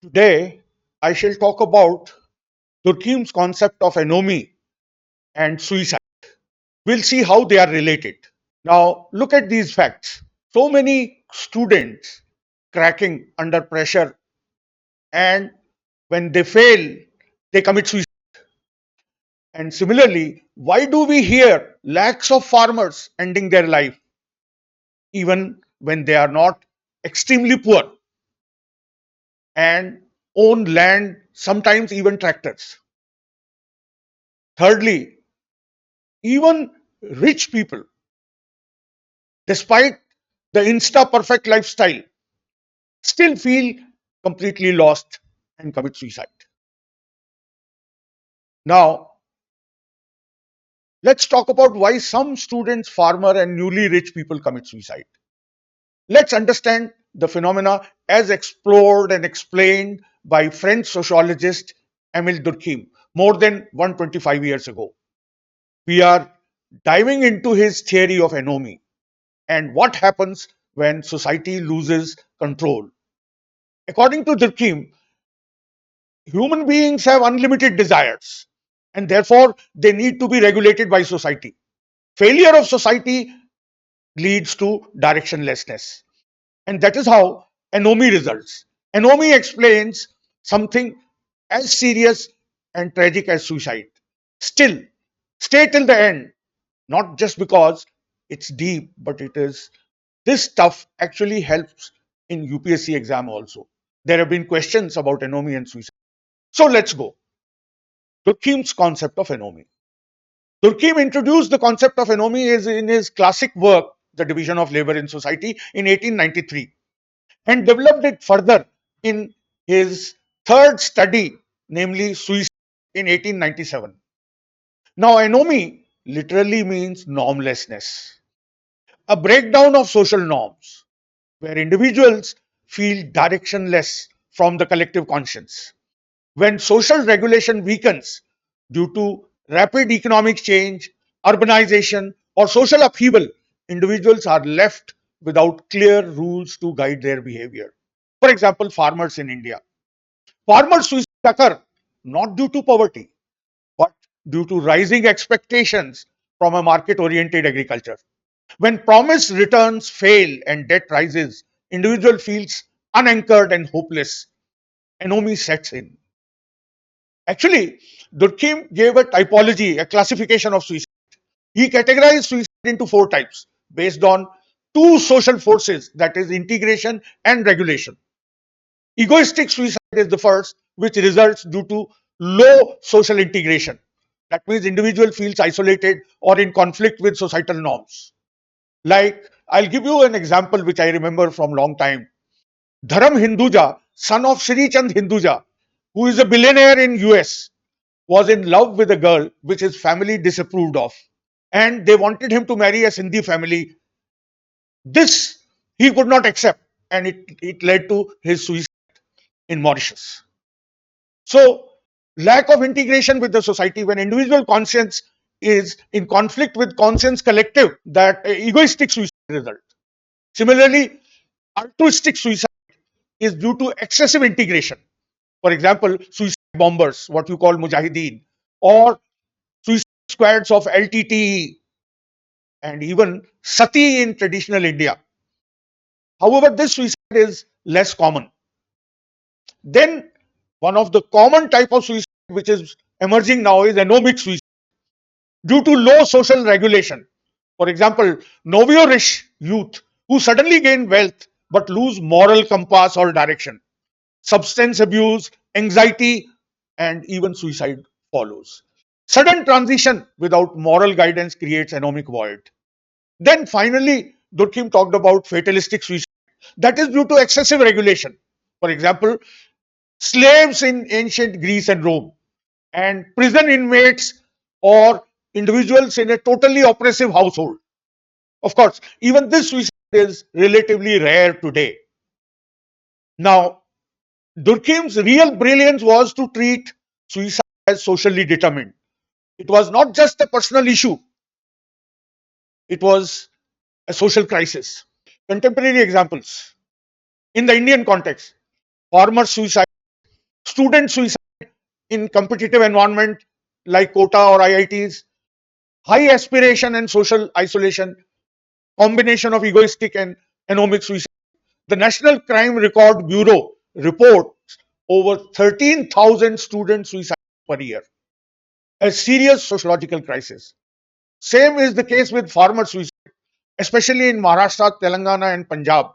Today, I shall talk about Durkheim's concept of anomie and suicide. We'll see how they are related. Now, look at these facts. So many students cracking under pressure, and when they fail, they commit suicide. And similarly, why do we hear lakhs of farmers ending their life even when they are not extremely poor and own land, sometimes even tractors? Thirdly, even rich people, despite the insta perfect lifestyle, still feel completely lost and commit suicide. Now, let's talk about why some students, farmer, and newly rich people commit suicide. Let's understand the phenomena as explored and explained by French sociologist Emile Durkheim more than 125 years ago. We are diving into his theory of anomie and what happens when society loses control. According to Durkheim, human beings have unlimited desires and therefore they need to be regulated by society. Failure of society leads to directionlessness, and that is how anomie results. Anomie explains something as serious and tragic as suicide. Still, stay till the end, not just because it's deep, but it is this stuff actually helps in UPSC exam also. There have been questions about anomie and suicide. So let's go. Durkheim's concept of anomie. Durkheim introduced the concept of anomie is in his classic work, The Division of Labor in Society, in 1893, and developed it further in his third study, namely Suicide, in 1897. Now, anomie literally means normlessness, a breakdown of social norms, where individuals feel directionless from the collective conscience. When social regulation weakens due to rapid economic change, urbanization, or social upheaval, individuals are left without clear rules to guide their behavior. For example, farmers in India. Farmers' suicide occur not due to poverty, but due to rising expectations from a market oriented agriculture. When promised returns fail and debt rises, individual feels unanchored and hopeless. Anomie sets in. Actually, Durkheim gave a typology, a classification of suicide. He categorized suicide into four types based on two social forces, that is, integration and regulation. Egoistic suicide is the first, which results due to low social integration. That means individual feels isolated or in conflict with societal norms. Like, I'll give you an example which I remember from long time. Dharam Hinduja, son of Sri Chand Hinduja, who is a billionaire in US, was in love with a girl which his family disapproved of. And they wanted him to marry a Sindhi family. This he could not accept, and it led to his suicide in Mauritius. So, lack of integration with the society when individual conscience is in conflict with conscience collective, that egoistic suicide result. Similarly, altruistic suicide is due to excessive integration. For example, suicide bombers, what you call mujahideen, or suicide squads of LTTE, and even sati in traditional India. However, this suicide is less common. Then one of the common type of suicide which is emerging now is anomic suicide due to low social regulation. For example, novio-rich youth who suddenly gain wealth but lose moral compass or direction. Substance abuse, anxiety, and even suicide follows. Sudden transition without moral guidance creates anomic void. Then finally, Durkheim talked about fatalistic suicide. That is due to excessive regulation. For example, slaves in ancient Greece and Rome, and prison inmates or individuals in a totally oppressive household. Of course, even this suicide is relatively rare today. Now, Durkheim's real brilliance was to treat suicide as socially determined. It was not just a personal issue, it was a social crisis. Contemporary examples. In the Indian context, farmer suicide student suicide in competitive environment like quota or IITs, high aspiration and social isolation, combination of egoistic and anomic suicide. The National Crime Record Bureau reports over 13,000 student suicides per year, a serious sociological crisis. Same is the case with farmer suicide, especially in Maharashtra, Telangana, and Punjab.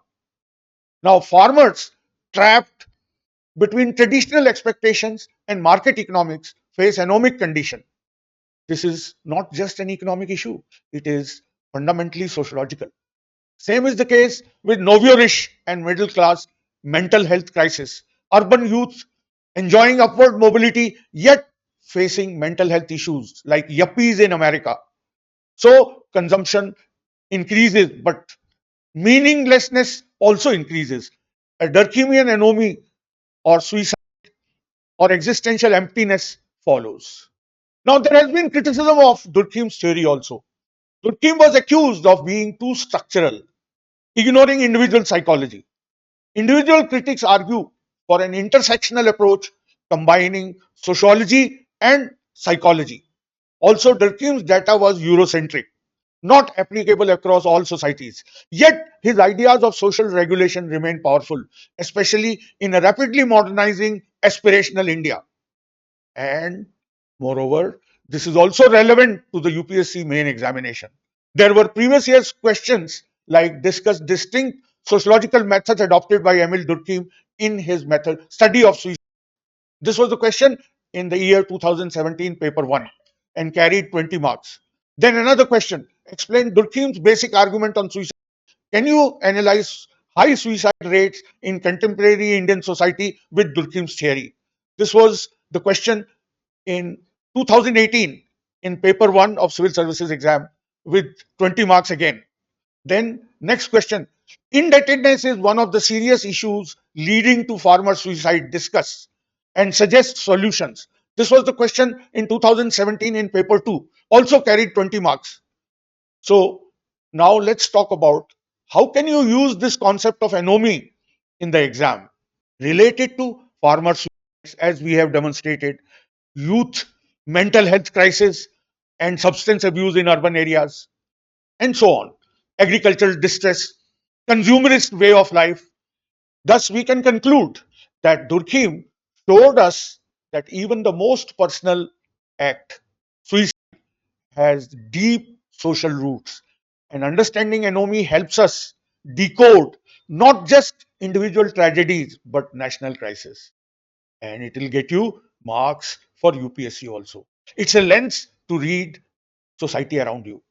Now, farmers trapped between traditional expectations and market economics face anomic condition. This is not just an economic issue, it is fundamentally sociological. Same is the case with noviorish and middle class mental health crisis. Urban youth enjoying upward mobility yet facing mental health issues like yuppies in America. So consumption increases, but meaninglessness also increases. A Durkheimian anomie or suicide or existential emptiness follows. Now, there has been criticism of Durkheim's theory also. Durkheim was accused of being too structural, ignoring individual psychology. Individual critics argue for an intersectional approach combining sociology and psychology. Also, Durkheim's data was Eurocentric, not applicable across all societies. Yet, his ideas of social regulation remain powerful, especially in a rapidly modernizing aspirational India. And moreover, this is also relevant to the UPSC main examination. There were previous year's questions like discuss distinct sociological methods adopted by Emile Durkheim in his method study of suicide. This was the question in the year 2017 paper 1 and carried 20 marks. Then another question explain Durkheim's basic argument on suicide. Can you analyze high suicide rates in contemporary Indian society with Durkheim's theory? This was the question in 2018 in paper 1 of civil services exam with 20 marks again. Then next question, indebtedness is one of the serious issues leading to farmer suicide. Discuss and suggest solutions. This was the question in 2017 in paper 2, also carried 20 marks. So now let's talk about how can you use this concept of anomie in the exam related to farmer suicides, as we have demonstrated, youth mental health crisis and substance abuse in urban areas, and so on, agricultural distress, consumerist way of life. Thus, we can conclude that Durkheim showed us that even the most personal act, suicide, has deep social roots. And understanding anomie helps us decode not just individual tragedies but national crisis. And it will get you marks for UPSC also. It's a lens to read society around you.